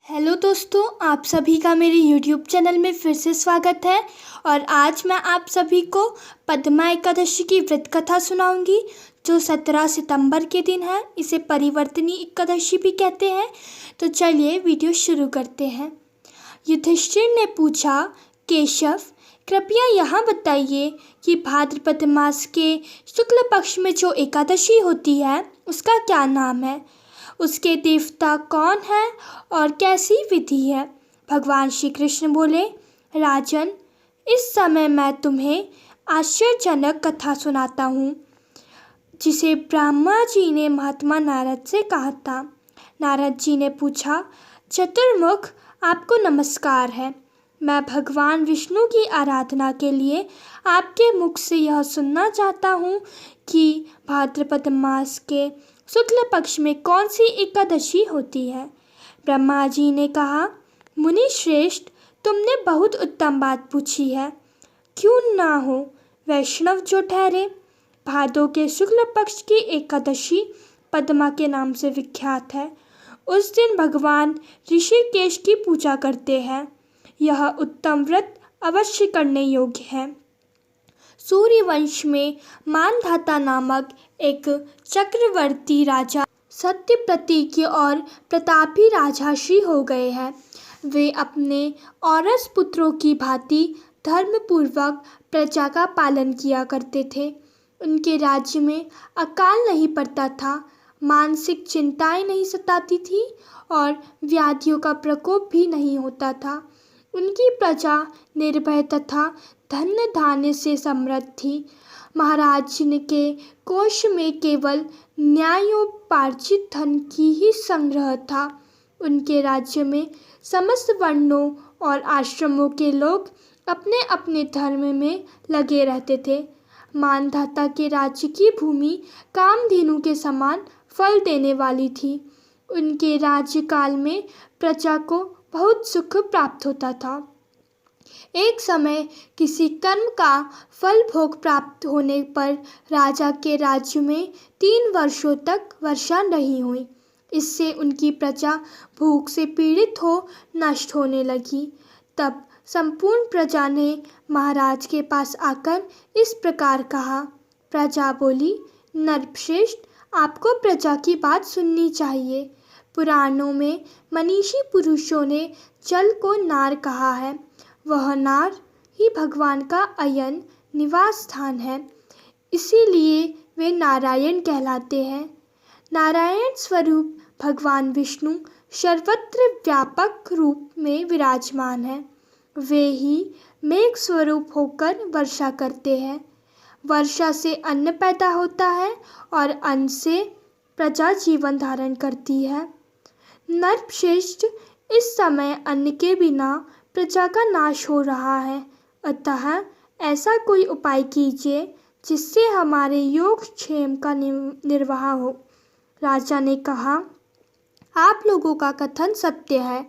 Hello दोस्तों, आप सभी का मेरे यूट्यूब चैनल में फिर से स्वागत है। और आज मैं आप सभी को पद्मा एकादशी की व्रत कथा सुनाऊंगी जो 17 सितंबर के दिन है। इसे परिवर्तनी एकादशी भी कहते हैं। तो चलिए वीडियो शुरू करते हैं। युधिष्ठिर ने पूछा, केशव, कृपया यहाँ बताइए कि भाद्रपद मास के शुक्ल पक्ष में जो एकादशी होती है उसका क्या नाम है, उसके देवता कौन है और कैसी विधि है। भगवान श्री कृष्ण बोले, राजन, इस समय मैं तुम्हें आश्चर्यजनक कथा सुनाता हूँ जिसे ब्रह्मा जी ने महात्मा नारद से कहा था। नारद जी ने पूछा, चतुर्मुख, आपको नमस्कार है। मैं भगवान विष्णु की आराधना के लिए आपके मुख से यह सुनना चाहता हूँ कि भाद्रपद मास के शुक्ल पक्ष में कौन सी एकादशी होती है। ब्रह्मा जी ने कहा, मुनि श्रेष्ठ, तुमने बहुत उत्तम बात पूछी है। क्यों ना हो वैष्णव जो ठहरे। भादों के शुक्ल पक्ष की एकादशी पद्मा के नाम से विख्यात है। उस दिन भगवान ऋषिकेश की पूजा करते हैं। यह उत्तम व्रत अवश्य करने योग्य है। सूर्यवंश में मानधाता नामक एक चक्रवर्ती राजा सत्य प्रतिज्ञ और प्रतापी राजर्षि हो गए हैं। वे अपने औरस पुत्रों की भांति धर्मपूर्वक प्रजा का पालन किया करते थे। उनके राज्य में अकाल नहीं पड़ता था, मानसिक चिंताएं नहीं सताती थी और व्याधियों का प्रकोप भी नहीं होता था। उनकी प्रजा निर्भय तथा धन धान्य से समृद्ध थी। महाराज के कोष में केवल न्यायोपार्जित धन की ही संग्रह था। उनके राज्य में समस्त वर्णों और आश्रमों के लोग अपने अपने धर्म में लगे रहते थे। मानधाता के राज्य की भूमि कामधेनु के समान फल देने वाली थी। उनके राज्यकाल में प्रजा को बहुत सुख प्राप्त होता था। एक समय किसी कर्म का फल भोग प्राप्त होने पर राजा के राज्य में 3 वर्षों तक वर्षा नहीं हुई। इससे उनकी प्रजा भूख से पीड़ित हो नष्ट होने लगी। तब संपूर्ण प्रजा ने महाराज के पास आकर इस प्रकार कहा। प्रजा बोली, नरश्रेष्ठ, आपको प्रजा की बात सुननी चाहिए। पुराणों में मनीषी पुरुषों ने जल को नार कहा है। वह नार ही भगवान का अयन निवास स्थान है, इसीलिए वे नारायण कहलाते हैं। नारायण स्वरूप भगवान विष्णु सर्वत्र व्यापक रूप में विराजमान है। वे ही मेघ स्वरूप होकर वर्षा करते हैं। वर्षा से अन्न पैदा होता है और अन्न से प्रजा जीवन धारण करती है। नरश्रेष्ठ, इस समय अन्न के बिना प्रजा का नाश हो रहा है, अतः ऐसा कोई उपाय कीजिए जिससे हमारे योगक्षेम का निर्वाह हो। राजा ने कहा, आप लोगों का कथन सत्य है,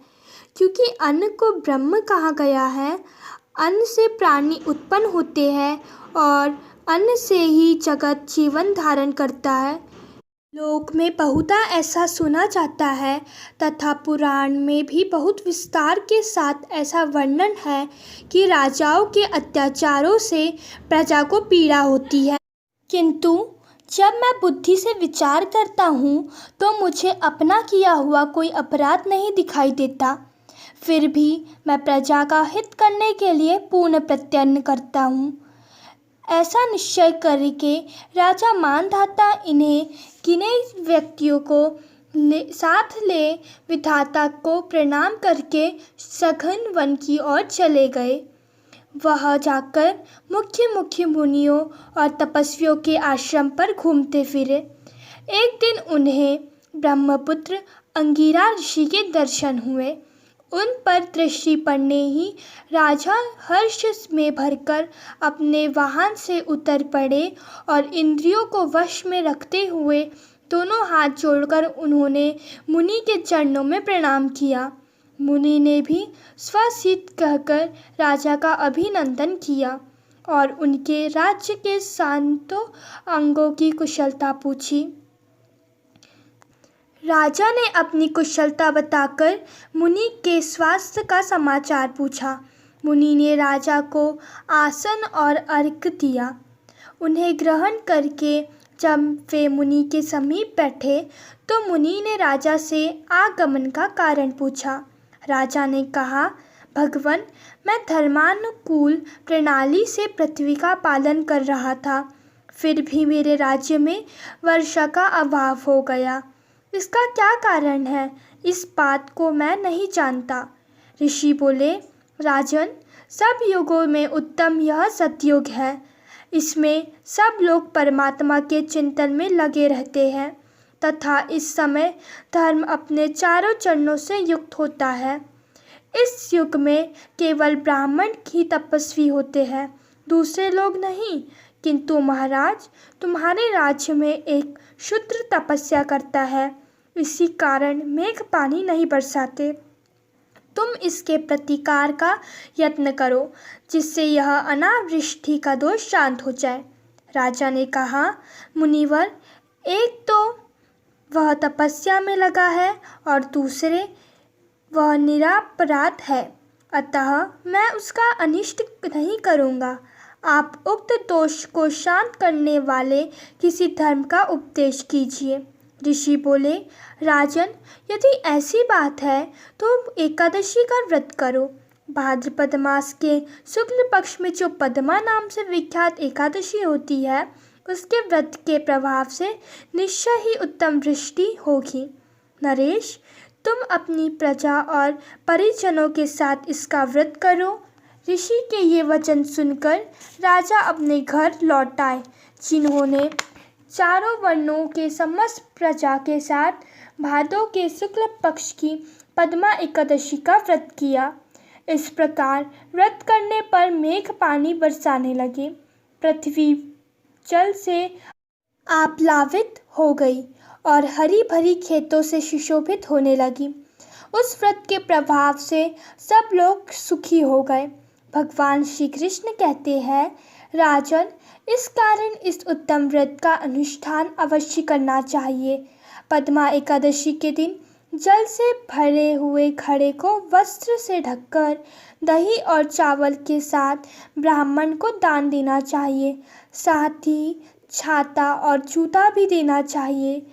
क्योंकि अन्न को ब्रह्म कहा गया है। अन्न से प्राणी उत्पन्न होते हैं और अन्न से ही जगत जीवन धारण करता है। लोक में बहुधा ऐसा सुना जाता है तथा पुराण में भी बहुत विस्तार के साथ ऐसा वर्णन है कि राजाओं के अत्याचारों से प्रजा को पीड़ा होती है। किंतु जब मैं बुद्धि से विचार करता हूँ तो मुझे अपना किया हुआ कोई अपराध नहीं दिखाई देता। फिर भी मैं प्रजा का हित करने के लिए पूर्ण प्रयत्न करता हूँ। ऐसा निश्चय करके राजा मानधाता इन्हें गिने व्यक्तियों को साथ ले विधाता को प्रणाम करके सघन वन की ओर चले गए। वह जाकर मुख्य मुख्य मुनियों और तपस्वियों के आश्रम पर घूमते फिरे। एक दिन उन्हें ब्रह्मपुत्र अंगिरा ऋषि के दर्शन हुए। उन पर दृष्टि पड़ने ही राजा हर्ष में भरकर अपने वाहन से उतर पड़े और इंद्रियों को वश में रखते हुए दोनों हाथ जोड़कर उन्होंने मुनि के चरणों में प्रणाम किया। मुनि ने भी स्वसित कहकर राजा का अभिनंदन किया और उनके राज्य के शांतों अंगों की कुशलता पूछी। राजा ने अपनी कुशलता बताकर मुनि के स्वास्थ्य का समाचार पूछा। मुनि ने राजा को आसन और अर्घ्य दिया। उन्हें ग्रहण करके जब वे मुनि के समीप बैठे तो मुनि ने राजा से आगमन का कारण पूछा। राजा ने कहा, भगवन, मैं धर्मानुकूल प्रणाली से पृथ्वी का पालन कर रहा था, फिर भी मेरे राज्य में वर्षा का अभाव हो गया। इसका क्या कारण है, इस बात को मैं नहीं जानता। ऋषि बोले, राजन, सब युगों में उत्तम यह सतयुग है। इसमें सब लोग परमात्मा के चिंतन में लगे रहते हैं तथा इस समय धर्म अपने चारों चरणों से युक्त होता है। इस युग में केवल ब्राह्मण ही तपस्वी होते हैं, दूसरे लोग नहीं। किंतु महाराज, तुम्हारे राज्य में एक शूद्र तपस्या करता है, इसी कारण मेघ पानी नहीं बरसाते। तुम इसके प्रतिकार का यत्न करो, जिससे यह अनावृष्टि का दोष शांत हो जाए। राजा ने कहा, मुनिवर, एक तो वह तपस्या में लगा है और दूसरे वह निरपराध है, अतः मैं उसका अनिष्ट नहीं करूँगा। आप उक्त दोष को शांत करने वाले किसी धर्म का उपदेश कीजिए। ऋषि बोले, राजन, यदि ऐसी बात है तो एकादशी का व्रत करो। भाद्रपद मास के शुक्ल पक्ष में जो पद्मा नाम से विख्यात एकादशी होती है, उसके व्रत के प्रभाव से निश्चय ही उत्तम वृष्टि होगी। नरेश, तुम अपनी प्रजा और परिजनों के साथ इसका व्रत करो। ऋषि के ये वचन सुनकर राजा अपने घर लौट आए, जिन्होंने चारों वर्णों के समस्त प्रजा के साथ भादों के शुक्ल पक्ष की पद्मा एकादशी का व्रत किया। इस प्रकार व्रत करने पर मेघ पानी बरसाने लगे। पृथ्वी जल से आप्लावित हो गई और हरी भरी खेतों से सुशोभित होने लगी। उस व्रत के प्रभाव से सब लोग सुखी हो गए। भगवान श्री कृष्ण कहते हैं, राजन, इस कारण इस उत्तम व्रत का अनुष्ठान अवश्य करना चाहिए। पद्मा एकादशी के दिन जल से भरे हुए घड़े को वस्त्र से ढककर दही और चावल के साथ ब्राह्मण को दान देना चाहिए। साथ ही छाता और जूता भी देना चाहिए।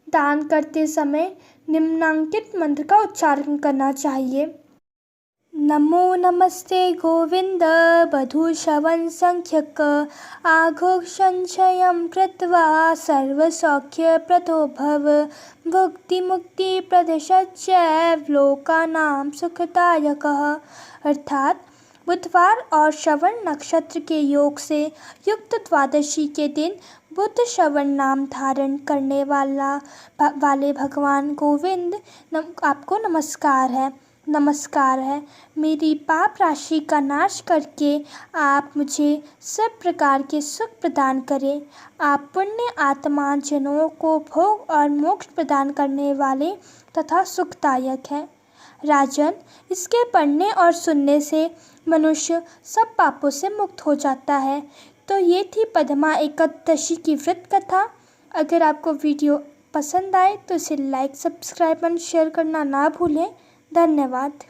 दान करते समय निम्नांकित मंत्र का उच्चारण करना चाहिए। नमो नमस्ते गोविंद बधूश्रवण संख्यक आघोषंशयं कृत्वा सर्वसौख्यप्रदो भव भुक्ति मुक्ति प्रदशच्चैव लोकानां सुखदायकः। अर्थात बुधवार और श्रवण नक्षत्र के योग से युक्त द्वादशी के दिन बुध श्रवण नाम धारण करने वाले भगवान गोविंद आपको नमस्कार है। मेरी पाप राशि का नाश करके आप मुझे सब प्रकार के सुख प्रदान करें। आप पुण्य आत्मा जनों को भोग और मोक्ष प्रदान करने वाले तथा सुखदायक हैं। राजन, इसके पढ़ने और सुनने से मनुष्य सब पापों से मुक्त हो जाता है। तो ये थी पद्मा एकादशी की व्रत कथा। अगर आपको वीडियो पसंद आए तो इसे लाइक, सब्सक्राइब और शेयर करना ना भूलें। धन्यवाद।